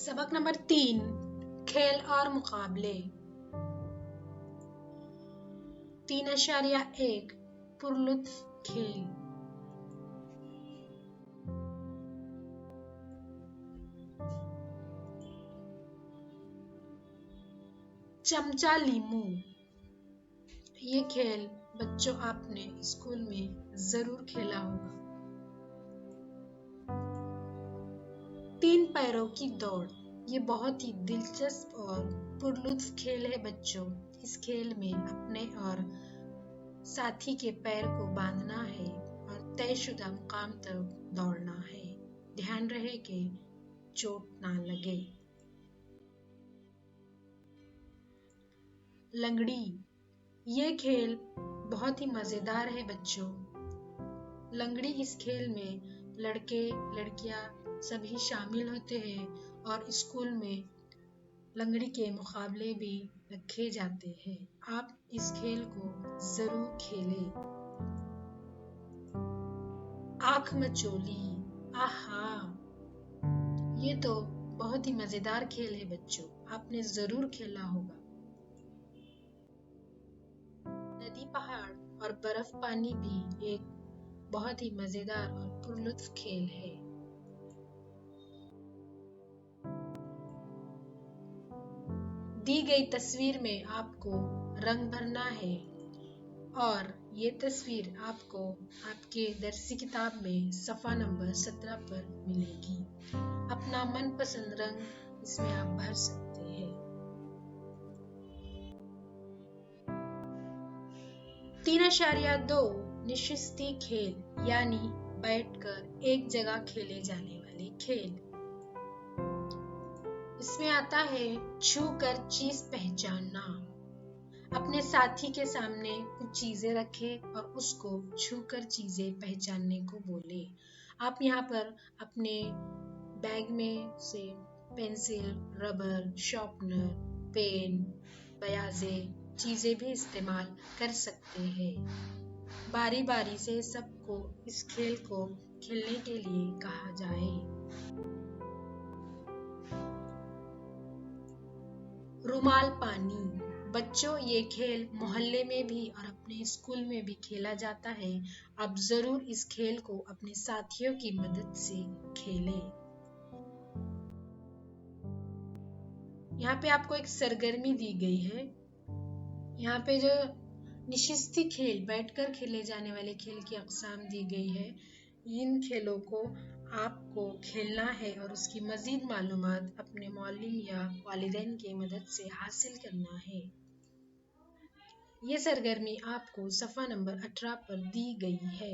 सबक नंबर 3, खेल और मुकाबले। 3.1 पुरलुत्फ खेल। चमचा लीमू। ये खेल बच्चों आपने स्कूल में जरूर खेला होगा। 3 पैरों की दौड़। ये बहुत ही दिलचस्प और पुरलुत्फ खेल है बच्चों। इस खेल में अपने और साथी के पैर को बांधना है और तयशुदा मुकाम तक दौड़ना है। ध्यान रहे कि चोट ना लगे। लंगड़ी। ये खेल बहुत ही मजेदार है बच्चों। लंगड़ी इस खेल में लड़के लड़कियां सभी शामिल होते हैं और स्कूल में लंगड़ी के मुकाबले भी रखे जाते हैं। आप इस खेल को जरूर खेलें। आंख मचोली। आहा, ये तो बहुत ही मजेदार खेल है बच्चों, आपने जरूर खेला होगा। नदी, पहाड़ और बर्फ पानी भी एक बहुत ही मजेदार और पुरलुत्फ खेल है। दी गई तस्वीर में आपको रंग भरना है और ये तस्वीर आपको आपके दर्सी किताब में सफ़ा नंबर 17 पर मिलेगी। अपना मनपसंद रंग इसमें आप भर सकते हैं। 3.2 निशिस्ती खेल, यानी बैठकर एक जगह खेले जाने वाले खेल। इसमें आता है छू कर चीज पहचानना। अपने साथी के सामने कुछ चीजें रखें और उसको छू कर चीजें पहचानने को बोले। आप यहाँ पर अपने बैग में से पेंसिल, रबर, शार्पनर, पेन, बयाजे चीजें भी इस्तेमाल कर सकते हैं। बारी बारी से सबको इस खेल को खेलने के लिए कहा जाए। रुमाल पानी। बच्चों, ये खेल मोहल्ले में भी और अपने स्कूल में भी खेला जाता है। आप जरूर इस खेल को अपने साथियों की मदद से खेलें। यहाँ पे आपको एक सरगर्मी दी गई है। यहाँ पे जो निशिस्ती खेल, बैठकर खेले जाने वाले खेल की अक़साम दी गई है। इन खेलों को आपको खेलना है और उसकी मजीद मालूमात अपने मौलिम या वालिदैन की मदद से हासिल करना है। ये सरगर्मी आपको सफ़ा नंबर 18 पर दी गई है।